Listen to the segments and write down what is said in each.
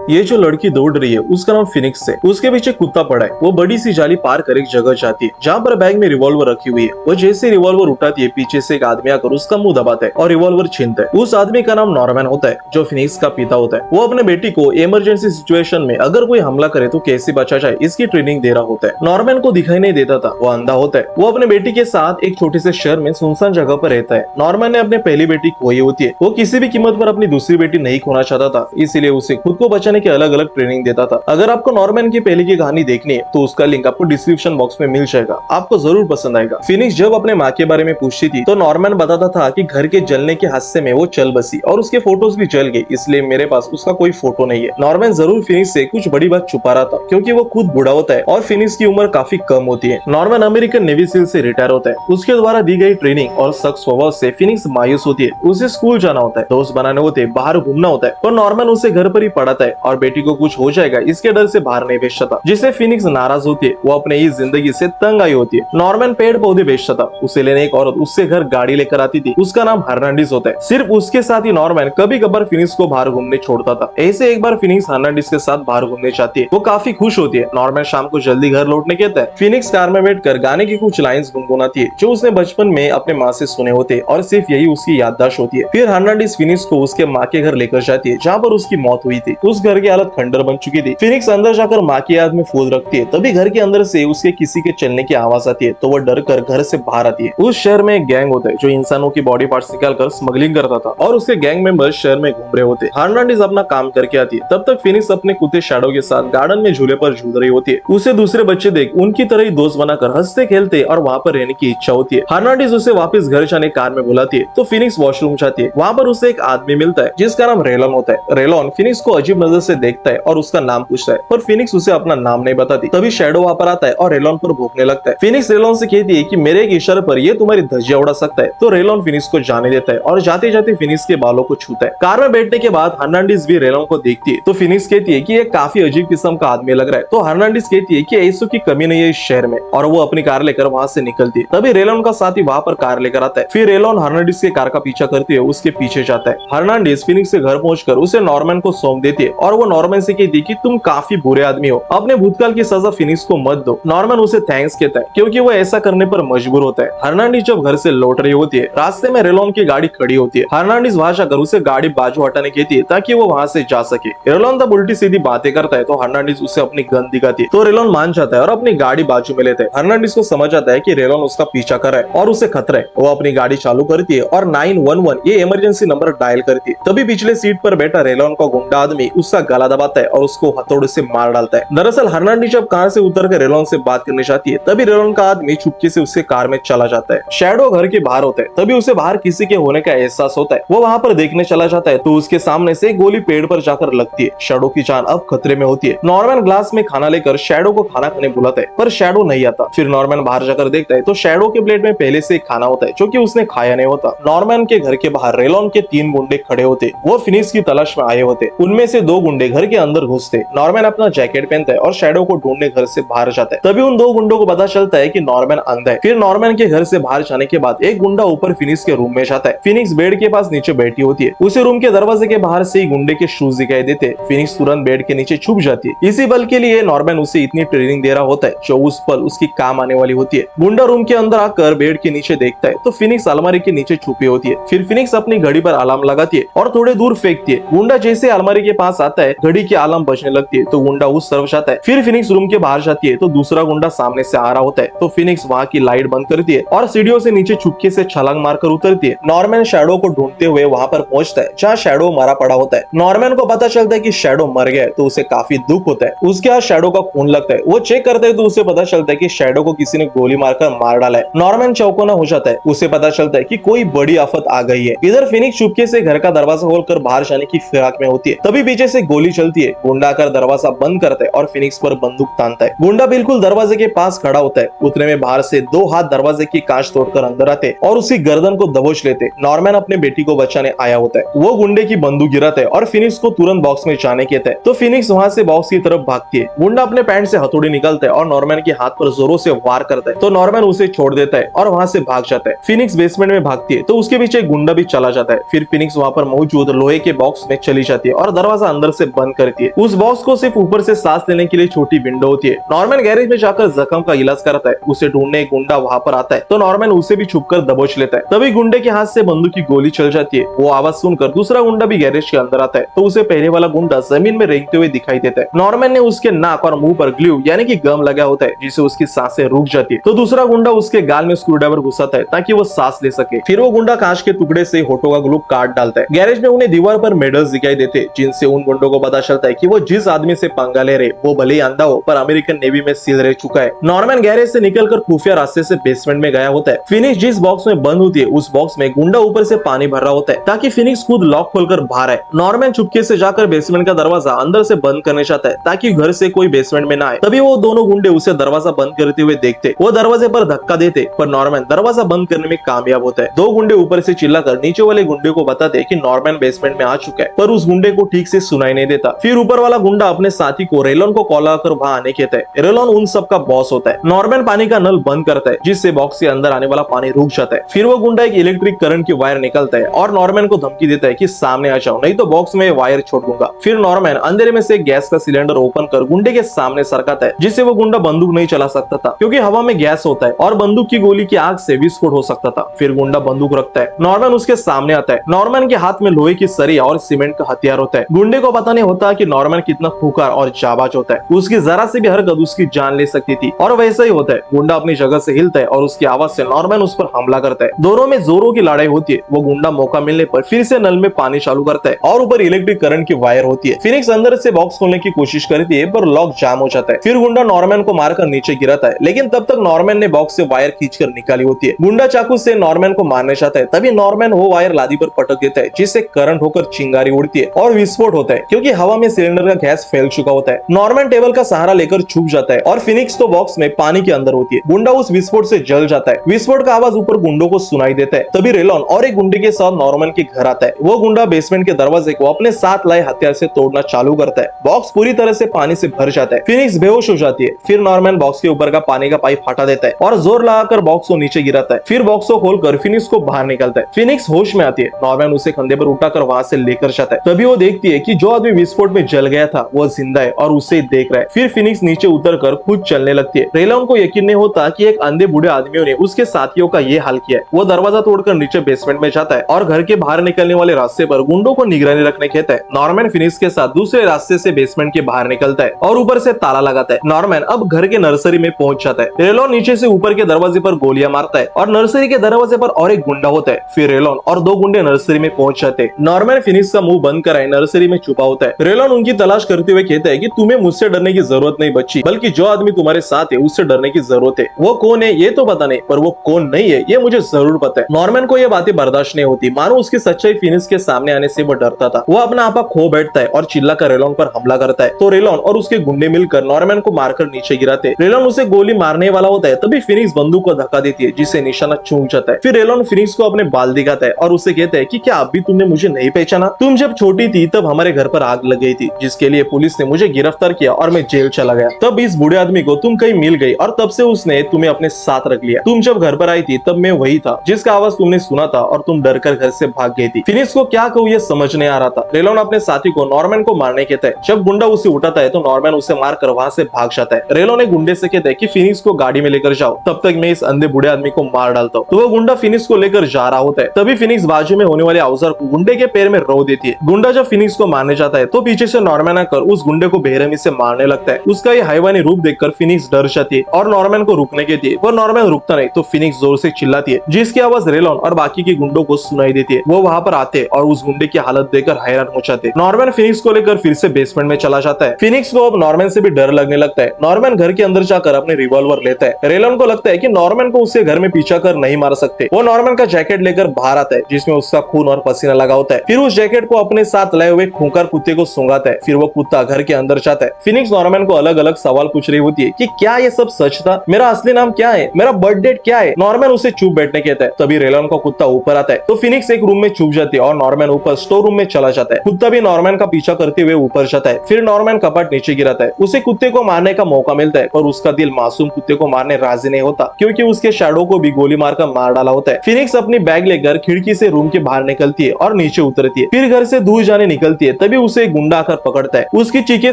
ये जो लड़की दौड़ रही है उसका नाम फिनिक्स है। उसके पीछे कुत्ता पड़ा है। वो बड़ी सी जाली पार कर एक जगह जाती है जहाँ पर बैग में रिवॉल्वर रखी हुई है। वो जैसे रिवॉल्वर उठाती है पीछे से एक आदमी आकर उसका मुंह दबाता है और रिवॉल्वर छीनता है। उस आदमी का नाम नॉर्मन होता है जो फिनिक्स का पिता होता है। वो अपने बेटी को इमरजेंसी सिचुएशन में अगर कोई हमला करे तो कैसे बचा जाए इसकी ट्रेनिंग दे रहा होता है। नॉर्मन को दिखाई नहीं देता था, वो अंधा होता है। वो अपने बेटी के साथ एक छोटे से शहर में सुनसान जगह पर रहता है। नॉर्मन ने अपनी पहली बेटी खोई होती है। वो किसी भी कीमत पर अपनी दूसरी बेटी नहीं खोना चाहता था, इसीलिए उसे खुद को बचाने की अलग अलग ट्रेनिंग देता था। अगर आपको नॉर्मन की पहले की कहानी देखनी है तो उसका लिंक आपको डिस्क्रिप्शन बॉक्स में मिल जाएगा, आपको जरूर पसंद आएगा। फिनिक्स जब अपने माँ के बारे में पूछती थी तो नॉर्मन बताता था कि घर के जलने के हादसे में वो चल बसी और उसके फोटोज भी जल गए, इसलिए मेरे पास उसका कोई फोटो नहीं है। नॉर्मन जरूर फिनिक्स से कुछ बड़ी बात छुपा रहा था क्योंकि वो खुद बूढ़ा होता है और फिनिक्स की उम्र काफी कम होती है। नॉर्मन अमेरिकन नेवी सील से रिटायर होता है। उसके द्वारा दी गई ट्रेनिंग और सख्त स्वभाव से फिनिक्स मायूस होती है। उसे स्कूल जाना होता है, दोस्त बनाने होते हैं, बाहर घूमना होता है, पर नॉर्मन उसे घर पर ही पढ़ाता है और बेटी को कुछ हो जाएगा इसके डर से बाहर नहीं भेजता था, जिससे फिनिक्स नाराज होती है। वो अपने इस जिंदगी से तंग आई होती है। नॉर्मन पेड़ पौधे बेचता था। उसे लेने एक औरत उससे घर गाड़ी लेकर आती थी, उसका नाम हर्नांडिस होता है। सिर्फ उसके साथ ही नॉर्मन कभी कभार फिनिक्स को बाहर घूमने छोड़ता था। ऐसे एक बार फिनिक्स हर्नांडिस के साथ बाहर घूमने जाती है। वो काफी खुश होती है। नॉर्मन शाम को जल्दी घर लौटने कहता है। फिनिक्स कार में बैठकर गाने की कुछ लाइंस गुनगुनाती है जो उसने बचपन में अपने माँ से सुने होते और सिर्फ यही उसकी याददाश्त होती है। फिर हर्नांडिस फिनिक्स को उसके माँ के घर लेकर जाती है जहाँ पर उसकी मौत हुई थी। उस घर की हालत खंडर बन चुकी थी। फिनिक्स अंदर जाकर माँ की याद में फूल रखती है। तभी घर के अंदर से उसके किसी के चलने की आवाज आती है तो वो डर कर घर से बाहर आती है। उस शहर में एक गैंग होता है जो इंसानों की बॉडी पार्ट्स निकालकर स्मगलिंग करता था और उसके गैंग मेंबर्स शहर में घूम रहे होते। हर्नांडिस अपना काम करके आती है। तब तक फिनिक्स अपने कुत्ते शैडो के साथ गार्डन में झूले पर झूल रही होती है। उसे दूसरे बच्चे देख उनकी तरह ही दोस्त बनाकर हंसते खेलते और वहाँ पर रहने की इच्छा होती है। हर्नांडिस उसे वापस घर जाने कार में बुलाती है तो फिनिक्स वॉशरूम जाती है। वहाँ पर उसे एक आदमी मिलता है जिसका नाम रेलन होता है। रेलन फिनिक्स को अजीब नजर से देखता है और उसका नाम पूछता है, पर फिनिक्स उसे अपना नाम नहीं बताती। तभी शैडो वहाँ पर आता है और रेलन पर भौंकने लगता है। फिनिक्स रेलन से कहती है कि मेरे एक इशारे पर ये तुम्हारी धज्जियां उड़ा सकता है, तो रेलन फिनिक्स को जाने देता है और जाते जाते फिनिक्स के बालों को छूता है। कार में बैठने के बाद हर्नांडिस भी रेलन को देखती है तो फिनिक्स कहती है कि ये काफी अजीब किस्म का आदमी लग रहा है। तो हर्नांडिस कहती है कि ऐसों की कमी नहीं है इस शहर में और वो अपनी कार लेकर वहाँ से निकलती है। तभी रेलन का साथी वहाँ पर कार लेकर आता है। फिर रेलन हर्नांडिस के कार का पीछा करती है, उसके पीछे जाता है। हर्नांडिस फिनिक्स के घर पहुंचकर उसे नॉर्मन को सौंप देती है और वो नॉर्मन से कहती है कि तुम काफी बुरे आदमी हो, अपने भूतकाल की सजा फिनिक्स को मत दो। नॉर्मन उसे थैंक्स कहता है क्योंकि वो ऐसा करने पर मजबूर होता है। हर्नांडिस जब घर से लौट रही होती है रास्ते में रेलोन की गाड़ी खड़ी होती है। हर्नांडिस वहां जाकर उसे गाड़ी बाजू हटाने कहती है ताकि वो वहां से जा सके। रेलोन तब उल्टी सीधी बातें करता है तो हर्नांडिस उसे अपनी गन दिखाती है तो रेलोन मान जाता है और अपनी गाड़ी बाजू में लेता है। हर्नांडिस को समझ आता है कि रेलोन उसका पीछा कर रहा है और उसे खतरा है। वो अपनी गाड़ी चालू करती है और 911 ये इमरजेंसी नंबर डायल करती है। तभी पिछले सीट पर बैठा रेलोन का गुंडा आदमी उसका गला दबाता है और उसको हथौड़े से मार डालता है। दरअसल हर्नांडिस जब कार से उतरकर रेलोन से बात करने जाती है तभी रेलोन का आदमी चुपके से उसके कार में चला जाता है। शैडो घर के बाहर होता है। तभी उसे बाहर किसी के होने का एहसास होता है। वो वहां पर देखने चला जाता है तो उसके सामने से गोली पेड़ पर जाकर लगती है। शैडो की जान अब खतरे में होती है। नॉर्मन ग्लास में खाना लेकर शैडो को खाना खाने बुलाता है पर शैडो नहीं आता। फिर नॉर्मन बाहर जाकर देखता है तो शैडो के प्लेट में पहले से खाना होता है जो कि उसने खाया नहीं होता। नॉर्मन के घर के बाहर रेलोन के 3 गुंडे खड़े होते। वो फिनिक्स की तलाश में आए होते। उनमें से 2 गुंडे घर के अंदर घुसते। नॉर्मन अपना जैकेट पहनता है और शैडो को ढूंढने घर से बाहर जाता है। तभी उन 2 गुंडों को पता चलता है कि नॉर्मन अंधा है। फिर नॉर्मन के घर से बाहर जाने के बाद एक गुंडा ऊपर फिनिक्स के रूम में जाता है। फिनिक्स बेड के पास नीचे बैठी होती है। उसे रूम के दरवाजे के बाहर से ही गुंडे के शूज दिखाई देते। फिनिक्स तुरंत बेड के नीचे छुप जाती है। इसी पल के लिए नॉर्मन उसे इतनी ट्रेनिंग दे रहा होता है जो उस पल उसकी काम आने वाली होती है। गुंडा रूम के अंदर आकर बेड के नीचे देखता है तो फिनिक्स अलमारी के नीचे छुपी होती है। फिर फिनिक्स अपनी घड़ी पर अलार्म लगाती है और थोड़े दूर फेंकती है। गुंडा जैसे अलमारी के पास आता है घड़ी की अलार्म बजने लगती है तो गुंडा उस तरफ जाता है। फिर फिनिक्स रूम के बाहर जाती है तो दूसरा गुंडा सामने से आ रहा होता है तो फिनिक्स वहाँ की लाइट बंद करती है और सीढ़ियों से नीचे छुपके से छलांग मारकर उतरती है। नॉर्मन शैडो को ढूंढते हुए वहाँ पर पहुंचता है जहाँ शैडो मरा पड़ा होता है। नॉर्मन को पता चलता है कि शैडो मर गया है तो उसे काफी दुख होता है। उसके हाथ शैडो का खून लगता है। वो चेक करता है तो उसे पता चलता है कि शैडो को किसी ने गोली मारकर मार डाला है। नॉर्मन चौंकाना हो जाता है। उसे पता चलता है कि कोई बड़ी आफत आ गई है। इधर फिनिक्स चुपके से घर का दरवाजा खोलकर बाहर जाने की फिराक में होती है। तभी पीछे से गोली चलती है। गुंडा आकर दरवाजा बंद करता है और फिनिक्स पर बंदूक तानता है। गुंडा बिल्कुल दरवाजे के पास खड़ा होता है। उतने में बाहर से 2 हाथ दरवाजे की कांच तोड़कर अंदर आते और उसकी गर्दन को दबोच लेते। नॉर्मन अपने बेटी को बचाने आया होता है। वो गुंडे की बंदूक गिराता है और फिनिक्स को तुरंत बॉक्स में जाने कहता है तो फिनिक्स वहां से बॉक्स की तरफ भागती है। गुंडा अपने पैंट से हथौड़ी निकालता है और नॉर्मन के हाथ पर जोरों से वार करता है तो नॉर्मन उसे छोड़ देता है और वहां से भाग जाता है। फिनिक्स बेसमेंट में भागती है तो उसके पीछे गुंडा भी चला जाता है। फिर फिनिक्स वहां पर मौजूद लोहे के बॉक्स में चली जाती है और दरवाजा अंदर से बंद करती है। उस बॉक्स को सिर्फ ऊपर से सांस लेने के लिए छोटी विंडो होती है। नॉर्मन गैरेज में जाकर जख्म का इलाज करता है। उसे ढूंढने एक गुंडा वहां पर आता है तो नॉर्मन उसे भी छुपकर दबोच लेता है। तभी गुंडे के हाथ से बंदूक की गोली चल जाती है। वो आवाज सुनकर दूसरा गुंडा भी गैरेज के अंदर आता है तो उसे पहले वाला गुंडा जमीन में रेंगते हुए दिखाई देता है। नॉर्मन ने उसके नाक और मुंह पर ग्लू यानी कि गम लगा होता है जिससे उसकी सांसें रुक जाती है। तो दूसरा गुंडा उसके गाल में स्क्रू ड्राइवर घुसाता है ताकि वो सांस ले सके। फिर वो गुंडा कांच के टुकड़े से होठों का ग्लू काट डालता है। गैरेज में उन्हें दीवार पर मेडल्स दिखाई देते जिनसे उन गुंडों को पता चलता है कि वो जिस आदमी से पंगा ले रहे वो भले ही अंधा हो पर अमेरिकन नेवी में सील रह चुका है। नॉर्मन गैरेज से निकलकर खुफिया रास्ते से बेसमेंट में गया होता है। फिनिक्स जिस बॉक्स में बंद होती है उस बॉक्स में गुंडा ऊपर से पानी भर रहा होता है ताकि फिनिक्स खुद लॉक खोलकर बाहर आए। नॉर्मन चुपके से जाकर बेसमेंट का दरवाजा अंदर से बंद करने चाहता है ताकि घर से कोई बेसमेंट में ना आए। तभी वो दोनों गुंडे उसे दरवाजा बंद करते हुए देखते। वो दरवाजे पर धक्का देते पर नॉर्मन दरवाजा बंद करने में कामयाब होता है। दो गुंडे ऊपर से चिल्लाकर नीचे वाले गुंडे को बताते कि नॉर्मन बेसमेंट में आ चुका है पर उस गुंडे को ठीक से सुनाई नहीं देता। फिर ऊपर वाला गुंडा अपने साथी को रेलोन को कॉल कर वहां आने कहता है। रेलोन उन सब का बॉस होता है। नॉर्मन पानी का नल बंद करता है जिससे बॉक्स के अंदर आने वाला पानी रुक जाता है। फिर वो गुंडा एक इलेक्ट्रिक करंट की वायर निकलता है और नॉर्मन को धमकी देता है कि सामने आ जाओ नहीं तो बॉक्स में वायर छोड़ दूंगा। फिर नॉर्मन अंधेरे में से गैस का सिलेंडर ओपन कर गुंडे के सामने सरकाता है जिससे वो गुंडा बंदूक नहीं चला सकता था क्योंकि हवा में गैस होता है और बंदूक की गोली की आग से विस्फोट हो सकता था। फिर गुंडा बंदूक रखता है। नॉर्मन उसके सामने आता है। नॉर्मन के हाथ में लोहे की सरिया और सीमेंट का हथियार होता है। गुंडे को पता नहीं होता कि नॉर्मन कितना खूंखार और जाबाज होता है। उसकी जरा से भी हरकत उसकी जान ले सकती थी और वैसा ही होता है। गुंडा अपनी जगह से हिलता है और उसकी आवाज से नॉर्मन उस पर हमला करता है। दोनों में जोरों की लड़ाई होती है। वो गुंडा मौका मिलने पर फिर से नल में पानी चालू करता है और ऊपर इलेक्ट्रिक करंट की वायर होती है। फिनिक्स अंदर से बॉक्स खोलने की कोशिश करती है पर लॉक जाम हो जाता है। फिर गुंडा नॉर्मन को मारकर नीचे गिराता है लेकिन तब तक नॉर्मन ने बॉक्स से वायर खींचकर निकाली होती है। गुंडा चाकू से नॉर्मन को मारना चाहता है तभी नॉर्मन वो वायर लादी पर पटक देता है जिससे करंट होकर चिंगारी उड़ती है और विस्फोट होता है क्योंकि हवा में सिलेंडर का गैस फैल चुका होता है। नॉर्मन टेबल का सहारा लेकर छुप जाता है और फिनिक्स तो बॉक्स में पानी के अंदर होती है। गुंडा उस विस्फोट से जल जाता है। विस्फोट का आवाज ऊपर गुंडों को सुनाई देता है। तभी रेलोन और एक गुंडे के साथ नॉर्मन के घर आता है। वो गुंडा बेसमेंट के दरवाजे को अपने साथ लाए हथियार से तोड़ना चालू करता है। बॉक्स पूरी तरह से पानी से भर जाता है। फिनिक्स बेहोश हो जाती है। फिर नॉर्मन बॉक्स के ऊपर का पानी का पाइप हटा देता है और जोर लगाकर बॉक्स को नीचे गिराता है। फिर बॉक्स को खोलकर फिनिक्स को बाहर निकलता है। फिनिक्स होश में आती है। नॉर्मन उसे कंधे पर उठाकर वहां से लेकर जाता है। तभी वो देखती है कि जो आदमी विस्फोट में जल गया था वो जिंदा है और उसे देख रहा है। फिर फिनिक्स नीचे उतरकर खुद चलने लगती है। रेलोन को यकीन नहीं होता कि एक अंधे बूढ़े आदमियों ने उसके साथियों का ये हाल किया है। वो दरवाजा तोड़कर नीचे बेसमेंट में जाता है और घर के बाहर निकलने वाले रास्ते पर गुंडों को निगरानी रखने कहता है। नॉर्मन फिनिक्स के साथ दूसरे रास्ते से बेसमेंट के बाहर निकलता है और ऊपर से ताला लगाता है। नॉर्मन अब घर के नर्सरी में पहुंच जाता है। रेलोन नीचे से ऊपर के दरवाजे पर गोलियां मारता है और नर्सरी के दरवाजे पर और एक गुंडा होता है। फिर रेलोन और दो गुंडे नर्सरी में पहुंच जाते हैं। नॉर्मन फिनिक्स का मुंह बंद कराए नर्सरी में छुपा होता है। रेलोन उनकी तलाश करते हुए कहता है कि तुम्हें मुझसे डरने की जरूरत नहीं बच्ची, बल्कि जो आदमी तुम्हारे साथ है उससे डरने की जरूरत है। वो कौन है ये तो पता नहीं पर वो कौन नहीं है ये मुझे जरूर पता है। नॉर्मन को ये बातें बर्दाश्त नहीं होती। मानो उसकी सच्चाई फिनिक्स के सामने आने से वो डरता था। वो अपना आपा खो बैठता है और चिल्लाकर रेलोन पर हमला करता है। तो रेलोन और उसके गुंडे मिलकर नॉर्मन को मारकर नीचे गिराते। रेलोन उसे गोली मारने वाला होता है तभी फिनिक्स बंदूक को धक्का देती है जिससे निशाना चूक जाता है। फिर रेलोन फिनिक्स को अपने बाल दिखाता है और उसे कहता है कि क्या अभी तुमने मुझे नहीं पहचाना? तुम जब छोटी थी तब हमारे घर पर आग लग गई थी जिसके लिए पुलिस ने मुझे गिरफ्तार किया और मैं जेल चला गया। तब इस बूढ़े आदमी को तुम कहीं मिल गई और तब से उसने तुम्हें अपने साथ रख लिया। तुम जब घर पर आई थी तब मैं वही था जिसका आवाज तुमने सुना था और तुम डरकर घर से भाग गई थी। फिनिक्स को क्या कहूँ ये समझ नहीं आ रहा था। रेलोन अपने साथी को नॉर्मन को मारने कहता है। जब गुंडा उसे उठाता है तो नॉर्मन उसे मारकर वहां से भाग जाता है। रेलोन एक गुंडे से कहता है कि फिनिक्स को गाड़ी में लेकर जाओ, तब तक मैं इस अंधे बूढ़े आदमी को मार डालता हूँ। तो वो गुंडा फिनिक्स को लेकर जा रहा होता है। तभी फिनिक्स बाजू में होने वाले औजार को गुंडे के पैर में रो देती है। गुंडा जब फिनिक्स को मारने जाता है तो पीछे से नॉर्मन आकर उस गुंडे को बेरहमी से मारने लगता है। उसका ये हैवानी रूप देखकर फिनिक्स डर जाती है और नॉर्मन को रुकने कहती है। पर नॉर्मन रुकता नहीं तो फिनिक्स जोर से चिल्लाती है जिसकी आवाज रेलोन और बाकी के गुंडों को सुनाई देती है। वो वहां पर आते और उस गुंडे की हालत देखकर हैरान हो जाते। नॉर्मन फिनिक्स को लेकर फिर से बेसमेंट में चला जाता है। फिनिक्स को अब नॉर्मन से भी डर लगने लगता है। नॉर्मन घर के अंदर जाकर अपने रिवॉल्वर लेता है। रेलोन को लगता है कि नॉर्मन को उसके घर में पीछा कर नहीं मार सकते। वो नॉर्मन का जैकेट लेकर बाहर आता है जिसमें उसका खून और पसीना लगा होता है। फिर उस जैकेट को अपने साथ लाए हुए खूंखार कुत्ते को सूंघाता है। फिर वो कुत्ता घर के अंदर जाता है। फिनिक्स नॉर्मन को अलग अलग सवाल पूछ रही होती है कि क्या ये सब सच था, मेरा असली नाम क्या है, मेरा बर्थ डेट क्या है। नॉर्मन उसे चुप बैठने कहता है। तभी रेलोन का कुत्ता ऊपर आता है तो फिनिक्स एक रूम में छुप जाती है और नॉर्मन ऊपर स्टोर रूम में चला जाता है। कुत्ता भी नॉर्मन का पीछा करते हुए ऊपर जाता है। फिर नॉर्मन कपाट नीचे गिराता है। उसे कुत्ते को मारने का मौका मिलता है पर उसका दिल मासूम कुत्ते को मारने राजी नहीं होता क्योंकि उसके शैडो को भी गोली मारकर मार डाला होता है। फिनिक्स अपनी बैग लेकर खिड़की से रूम के बाहर निकलती है और नीचे उतरती है। फिर घर से दूर जाने निकलती है। तभी उसे एक गुंडा आकर पकड़ता है। उसकी चीखें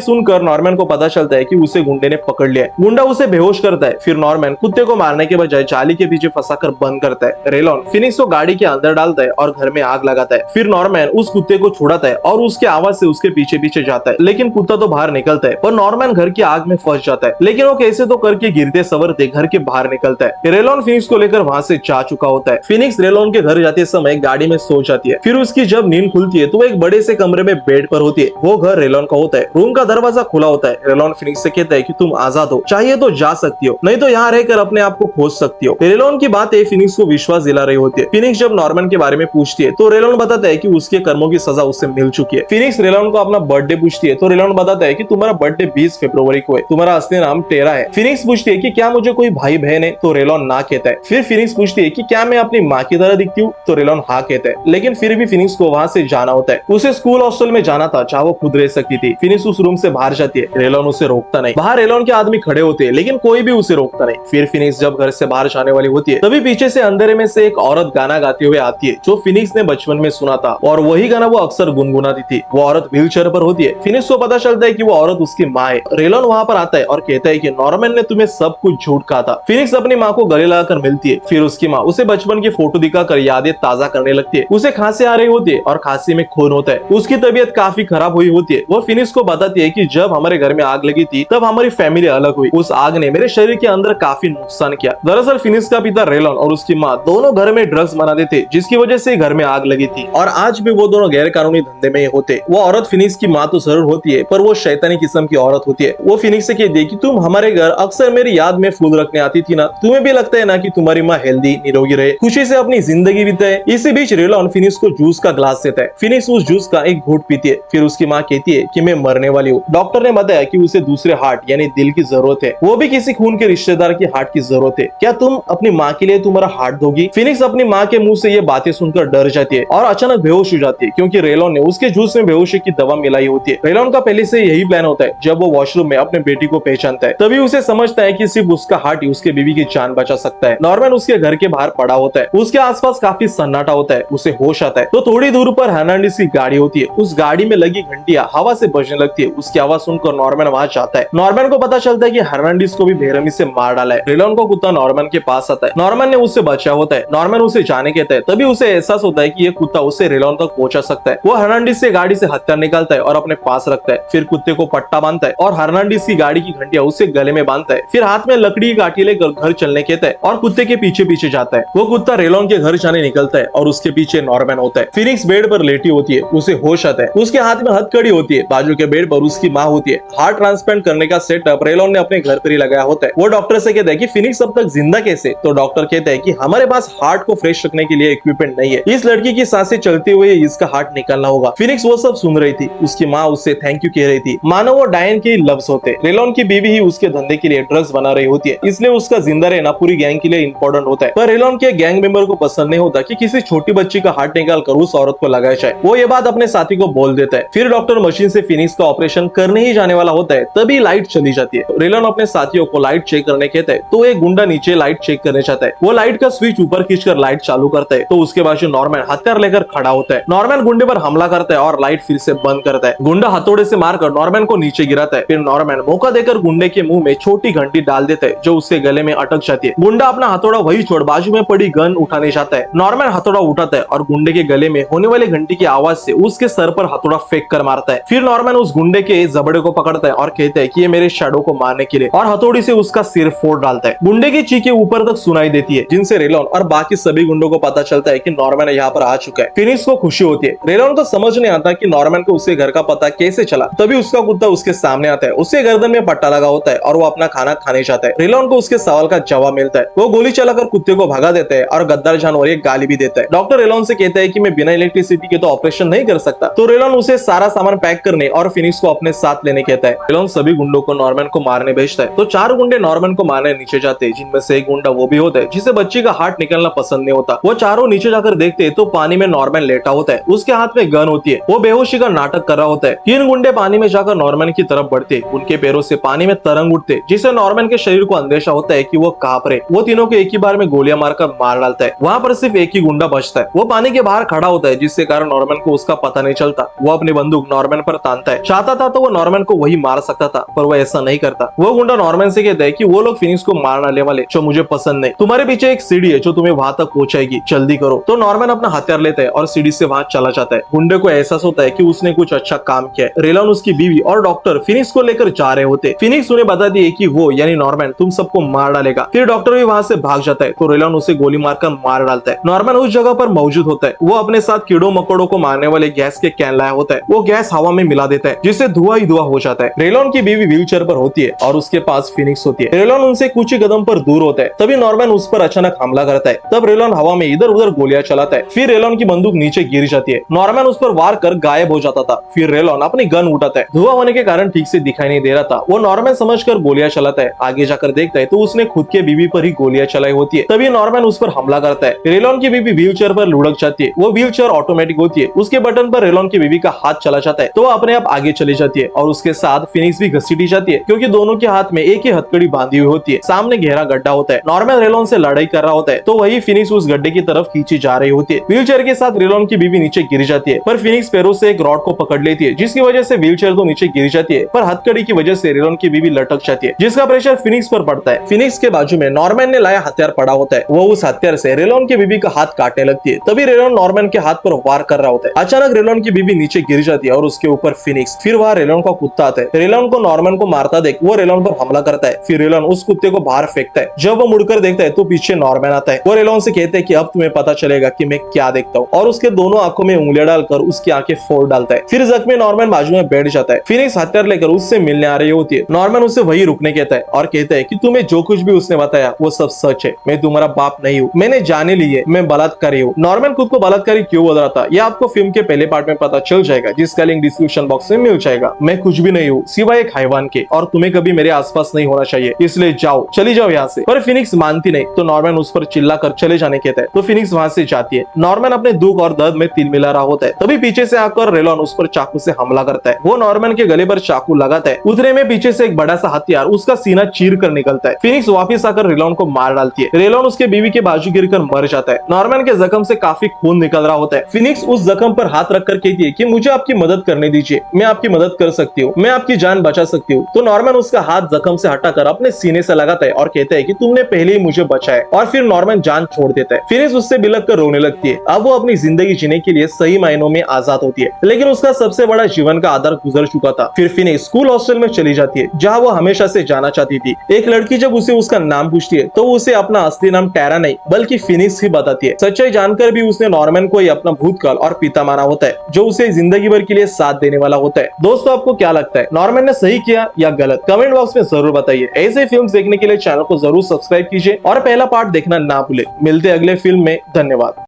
सुनकर नॉर्मन को पता चलता है कि उसे गुंडे ने पकड़ लिया है। गुंडा उसे बेहोश करता है। फिर नॉर्मन कुत्ते को मारने के बजाय जाली के पीछे फंसाकर बंद करता है। रेलॉन फिनिक्स को गाड़ी के अंदर डालता है और घर में आग लगाता है। फिर नॉर्मन उस कुत्ते को छुड़ाता है और उसके आवाज से उसके पीछे पीछे जाता है, लेकिन कुत्ता तो बाहर निकलता है, पर नॉर्मन घर की आग में फंस जाता है। लेकिन वो कैसे तो करके गिरते सवरते घर के बाहर निकलता है। रेलॉन फिनिक्स को लेकर वहां से जा चुका होता है। फिनिक्स रेलॉन के घर जाते समय गाड़ी में सो जाती है। फिर उसकी जब नींद खुलती है तो वो एक बड़े से कमरे में बेड पर होती है। वो घर रेलॉन का होता है। रूम का दरवाजा खुला होता है। रेलॉन फिनिक्स से कहता है कि तुम आजाद हो, चाहिए तो जा सकती हो, नहीं तो यहाँ रहकर अपने आप को खोज सकती हो। रेलॉन की बातें फिनिक्स को विश्वास दिला रही होती है। फिनिक्स जब नॉर्मन के बारे में पूछती है तो रेलॉन बताता है कि उसके कर्मों की सजा उसे मिल चुकी है। फिनिक्स रेलॉन को अपना बर्थडे पूछती है तो रेलॉन बताता है कि तुम्हारा बर्थडे 20 फरवरी को है, तुम्हारा असली नाम टेरा है। फिनिक्स पूछती है कि क्या मुझे कोई भाई बहन है, तो रेलॉन ना कहता है। फिर फिनिक्स पूछती है कि क्या मैं अपनी माँ की तरह दिखती हूँ, तो रेलॉन हाँ कहता है। लेकिन फिर भी फिनिक्स को वहां से जाना होता है। उसे स्कूल हॉस्टल में जाना था जहाँ वो खुद रह सकती थी। फिनिक्स उस रूम से बाहर जाती है। रेलॉन उसे रोकता नहीं। बाहर रेलॉन के आदमी खड़े होते हैं, लेकिन कोई भी उसे रोकता नहीं। फिर फिनिक्स जब घर से बाहर जाने वाली होती है तभी पीछे से अंधेरे में से एक औरत गाना गाते हुए आती है जो फिनिक्स ने बचपन में सुना था, और वही गाना वो अक्सर गुनगुनाती थी। वो औरत व्हीलचेयर पर होती है। फिनिक्स को पता चलता है कि वो औरत उसकी माँ है। रेलॉन वहां पर आता है और कहता है कि नॉर्मन ने तुम्हें सब कुछ झूठ कहा था। फिनिक्स अपनी माँ को गले लगाकर मिलती है। फिर उसकी माँ उसे बचपन की फोटो दिखाकर यादें ताजा करने लगती है। उसे खांसी आ रही होती है और खांसी में खून होता है। उसकी तबीयत काफी खराब हुई होती है। वो फिनिक्स को बताती है कि जब हमारे घर में आग लगी थी तब हमारी फैमिली अलग हुई। उस आग ने मेरे शरीर के अंदर काफी नुकसान किया। दरअसल फिनिक्स का पिता रेलॉन और उसकी माँ दोनों घर में ड्रग्स बनाते थे, जिसकी वजह से घर में आग लगी थी, और आज भी वो दोनों गैर कानूनी धंधे में होते। वो औरत फिनिक्स की माँ तो जरूर होती है, पर वो शैतानी किस्म की औरत होती है। वो फिनिक्स से कहती है कि तुम हमारे घर अक्सर मेरी याद में फूल रखने आती थी ना, तुम्हें भी लगता है ना कि तुम्हारी माँ हेल्दी निरोगी रहे, खुशी से अपनी जिंदगी बिताए। इसी बीच रेलॉन फिनिक्स को जूस का ग्लास देता है। फिनिक्स उस जूस का एक घूंट पीती है। फिर उसकी माँ कहती है कि मैं मरने वाली हूँ। डॉक्टर ने बताया कि उसे दूसरे हार्ट यानी दिल की जरूरत है, वो भी किसी खून के रिश्तेदार की हार्ट की जरूरत है। क्या तुम अपनी माँ के लिए तुम्हारा हार्ट दोगी? फिनिक्स अपनी माँ के मुंह से ये बातें सुनकर डर जाती है और अचानक बेहोश हो जाती है, क्योंकि रेलॉन ने उसके जूस में बेहोशी की दवा मिलाई होती है। रेलॉन का पहले से यही प्लान होता है। जब वो वॉशरूम में अपने बेटी को पहचानता है तभी उसे समझता है कि सिर्फ उसका हार्ट ही उसके बीवी की जान बचा सकता है। नॉर्मन उसके घर के बाहर पड़ा होता है। उसके आसपास काफी सन्नाटा होता है। उसे होश आता है तो थोड़ी दूर पर हर्नांडिस की गाड़ी होती है। उस गाड़ी में लगी घंटियां हवा से बजने लगती है। उसकी आवाज सुनकर नॉर्मन वहां जाता है। नॉर्मन को पता चलता है कि हर्नांडिस को भी बेरहमी से मार डाला है। रेलॉन को कुत्ता नॉर्मन के पास आता है। नॉर्मन ने उससे बचा होता है। नॉर्मन उसे जाने कहता है। तभी उसे एहसास होता है कि ये कुत्ता उसे रेलॉन तक पहुंचा सकता है। वो हर्नांडिस से गाड़ी से हथियार निकालता है और अपने पास रखता है। फिर कुत्ते को पट्टा बांधता है और हर्नांडिस की गाड़ी की घंटियां उसे गले में बांधता है। फिर हाथ में लकड़ी की काठी लेकर घर चलने कहता है और कुत्ते के पीछे पीछे जाता है। वो कुत्ता रेलॉन के घर जाने निकलता है और उसके पीछे नॉर्मन होता है। फिनिक्स बेड पर लेटी होती है। उसे होश आता है। उसके हाथ में हथकड़ी होती है। बाजू के बेड पर उसकी माँ होती है। हार्ट ट्रांसप्लांट करने का सेटअप रेलॉन ने अपने घर पर ही लगाया होता है। वो डॉक्टर से कहता है कि फिनिक्स अब तक जिंदा कैसे? तो डॉक्टर कहता है कि हमारे पास हार्ट को फ्रेश रखने के लिए इक्विपमेंट नहीं है। इस लड़की की सांसें चलते हुए इसका हार्ट निकालना होगा। फिनिक्स वो सब सुन रही थी। उसकी माँ उससे थैंक यू कह रही थी, मानो वो डायन के लफ्ज होते। रेलॉन की बीवी ही उसके धंधे के लिए ड्रग्स बना रही होती है, इसलिए उसका जिंदा रहना पूरी गैंग के लिए इंपॉर्टेंट होता है। पर रेलॉन के गैंग मेंबर को पसंद नहीं होता कि किसी छोटी बच्ची का हार्ट निकाल कर उस औरत को लगाया जाए। वो ये बात अपने साथी को बोल देता है। फिर डॉक्टर मशीन से फिनिक्स का ऑपरेशन करने ही जाने वाला होता है, तभी लाइट चली जाती है। रेलॉन अपने साथियों को लाइट चेक करने कहता है तो एक गुंडा नीचे लाइट चेक करने चाहता है। वो लाइट का स्विच ऊपर खींचकर लाइट चालू करता है तो उसके बाजू नॉर्मन हथियार लेकर खड़ा होता है। नॉर्मन गुंडे पर हमला करता है और लाइट फिर से बंद करता है। गुंडा हथौड़े से मारकर नॉर्मन को नीचे गिराता है। फिर नॉर्मन मौका देकर गुंडे के मुंह में छोटी घंटी डाल देता है जो उसके गले में अटक जाती है। गुंडा अपना हथौड़ा वही छोड़ बाजू में पड़ी गन उठाने जाता है। नॉर्मन हथौड़ा उठाता है और गुंडे के गले में होने वाली घंटी की आवाज से उसके सर पर हथौड़ा फेंक कर मारता है। फिर नॉर्मन उस गुंडे के जबड़े को पकड़ता है और कहता है कि ये मेरे शैडो को मारने के लिए, और हथौड़ी से उसका सिर फोड़ डालता है। गुंडे की चीखें ऊपर तक सुनाई देती है, जिनसे रेलॉन और बाकी सभी गुंडों को पता चलता है कि नॉर्मन यहाँ पर आ चुका है। फिनिक्स को खुशी होती है। रेलॉन को समझ नहीं आता कि नॉर्मन को उसके घर का पता कैसे चला। तभी उसका कुत्ता उसके सामने आता है। उसके गर्दन में पट्टा लगा होता है और वो अपना खाना खाने जाता है। रेलॉन को उसके सवाल का जवाब मिलता है। वो गोली चलाकर कुत्ते को भगा देता है और गद्दार जानवर एक गाली भी देता है। डॉक्टर रेलॉन से कहता है कि मैं बिना इलेक्ट्रिसिटी के तो ऑपरेशन नहीं कर सकता। तो रेलॉन उसे सारा सामान पैक करने और फिनिक्स को अपने साथ लेने कहता है। रेलॉन सभी गुंडों को नॉर्मन को मारने भेजता है। तो 4 गुंडे नॉर्मन को मारने नीचे जाते हैं, जिनमें से एक गुंडा वो भी होता है जिसे बच्ची का हार्ट निकलना पसंद नहीं होता। वो चारों नीचे जाकर देखते हैं तो पानी में नॉर्मन लेटा होता है। उसके हाथ में गन होती है। वो बेहोशी का नाटक कर रहा होता है। 3 गुंडे पानी में जाकर नॉर्मन की तरफ बढ़ते। उनके पैरों से पानी में तरंग उठते, जिससे नॉर्मन के शरीर को अंदेशा होता है कि वो कांप रहे। वो तीनों को एक ही बार में गोलियां मारकर मार डालता है। वहां पर सिर्फ एक ही गुंडा बचता है। वो पानी के बाहर खड़ा होता है, जिससे कारण नॉर्मन को उसका पता नहीं चलता। वो अपनी बंदूक नॉर्मन पर तानता है। चाहता था तो वो नॉर्मन को वही मार सकता था, पर वो ऐसा नहीं करता। वो गुंडा नॉर्मन से कहता है कि वो लोग फिनिक्स को मार डालने वाले जो मुझे पसंद नहीं। तुम्हारे पीछे एक सीढ़ी है जो तुम्हें वहां तक पहुंचाएगी, जल्दी करो। तो नॉर्मन अपना हथियार लेता है और सीढ़ी से वहां चला जाता है। गुंडे को एहसास होता है कि उसने कुछ अच्छा काम किया है। रेलन, उसकी बीवी और डॉक्टर फिनिक्स को लेकर जा रहे होते। फिनिक्स उन्हें बता दिए कि वो यानी नॉर्मन तुम सबको मार डालेगा। फिर डॉक्टर भी वहां से भाग जाता है तो रेलन उसे गोली मारकर मार डालता है। नॉर्मन उस जगह पर मौजूद होता है। वो अपने साथ कीड़ों मकोड़ों को मारने वाले गैस के कैन लाया होता है। वो गैस हवा में मिला देता है जिससे धुआं ही धुआं हो जाता है। रेलन की बीवी व्हीलचेयर पर होती है और उसके पास फिनिक्स होती है। रेलन उनसे कुछ ही कदम पर दूर होता है। तभी नॉर्मन उस पर अचानक हमला करता है। तब रेलन हवा में इधर उधर गोलियां चलाता है। फिर रेलन की बंदूक नीचे गिर जाती है। नॉर्मन उस पर वार कर गायब हो जाता था। फिर रेलन अपनी गन उठाता है। धुआं होने के कारण ठीक से दिखाई नहीं दे रहा था। वो नॉर्मन समझकर गोलियां चलाता है। आगे जाकर देखता है तो उसने खुद के बीवी पर ही गोलियां चलाई होती है। तभी नॉर्मन उस पर हमला करता है। रेलन की बीवी व्हीलचेयर पर लुढ़क जाती है। वो व्हीलचेयर ऑटोमेटिक होती है। उसके बटन पर रेलन की बीवी का हाथ चला जाता है तो वो अपने आप आगे चली जाती है और उसके साथ फिनिक्स भी घसीटी जाती है क्योंकि दोनों के हाथ में एक ही हथकड़ी बांधी हुई होती है। सामने गहरा गड्ढा होता है। नॉर्मन रेलन से लड़ाई कर रहा होता है तो वही फिनिक्स उस गड्ढे की तरफ खींची जा रही होती है। व्हीलचेयर के साथ रेलन की बीवी नीचे गिर जाती है पर फिनिक्स पैरों से एक रॉड को पकड़ लेती है जिसकी वजह से व्हीलचेयर तो नीचे गिर जाती है पर हथकड़ी की वजह से रेलन की बीवी लटक जाती है जिसका प्रेशर फिनिक्स पर पड़ता है। फिनिक्स के बाजू में नॉर्मन ने लाया हथियार पड़ा होता है। वो उस हथियार से रेलन की बीवी का हाथ काटने लगती है। तभी रेलन नॉर्मन के हाथ पर वार कर रहा होता है। अचानक रेलन की बीवी नीचे गिर जाती है और उसके ऊपर फिनिक्स। फिर वहां रेलन का कुत्ता आता है। रेलन को नॉर्मन को मारता देख वो रेलन पर हमला करता है। फिर रेलन उस कुत्ते को बाहर फेंकता है। जब वो मुड़कर देखता है तो पीछे नॉर्मन आता है। वो रेलन से कहते हैं कि अब तुम्हें पता चलेगा कि मैं क्या देखता हूँ और उसके दोनों आंखों में उंगलियां डालकर उसकी आंखें फोड़ डालता है। फिर जख्मी नॉर्मन बाजू में बैठ जाता है। फिनिक्स हथियार लेकर उससे मिलने आ रही होती है। नॉर्मन उसे वही रुकने कहता है और कहता है कि तुम्हें जो कुछ भी उसने बताया वो सब सच है। मैं तुम्हारा बाप नहीं हूँ। मैंने जाने ली है मैं बलात्कारी हूँ। नॉर्मन खुद को बलात्कारी क्यों बोल रहा था यह आपको फिल्म के पहले पार्ट में पता चल जाएगा जिसका लिंक डिस्क्रिप्शन बॉक्स में मिल जाएगा। मैं कुछ भी नहीं हूँ सिवाय एक हैवान के और तुम्हें कभी मेरे आसपास नहीं होना चाहिए इसलिए जाओ चली जाओ यहाँ से। पर फिनिक्स मानती नहीं तो नॉर्मन उस पर चिल्लाकर चले जाने कहता है तो फिनिक्स वहां से जाती है। नॉर्मन अपने दुख और दर्द में तिल मिला रहा होता है। तभी पीछे से आकर रेलन उस पर चाकू से हमला करता है। वो नॉर्मन के गले पर चाकू लगाता है। उतने में पीछे से एक बड़ा सा हथियार उसका सीना चीर कर निकलता है। फिनिक्स वापस आकर रेलन को मार डालती है। रेलन उसके बीवी के बाजू गिरकर मर जाता है। नॉर्मन के जख्म से काफी खून निकल रहा होता है। फिनिक्स उस जख्म पर हाथ रखकर कहती है कि मुझे आपकी मदद करने दीजिए, मैं आपकी मदद कर सकती हूँ, मैं आपकी जान बचा सकती हूँ। तो नॉर्मन उसका हाथ जख्म से हटाकर अपने सीने से लगाता है और कहता है कि तुमने पहले ही मुझे बचाया और फिर नॉर्मन जान छोड़ देता है। फिनिक्स उससे बिलख कर रोने लगती है। अब वो अपनी जिंदगी जीने के लिए सही मायनों में आजाद होती है लेकिन उसका सबसे बड़ा जीवन का आधार गुजर चुका था। फिर फिनिक्स स्कूल हॉस्टल में चली जाती है जहाँ वो हमेशा से जाना चाहती थी। एक लड़की जब उसे उसका नाम पूछती है तो उसे अपना असली नाम टैरा नहीं बल्कि फिनिक्स ही बताती है। सच्चाई जानकर भी उसने नॉर्मन को ही अपना भूतकाल और पिता माना होता है जो उसे जिंदगी भर के लिए साथ देने वाला होता है। दोस्तों आपको क्या लगता है नॉर्मन ने सही किया या गलत? कमेंट बॉक्स में जरूर बताइए। ऐसे फिल्म्स देखने के लिए चैनल को जरूर सब्सक्राइब कीजिए और पहला पार्ट देखना ना भूले। मिलते अगले फिल्म में। धन्यवाद।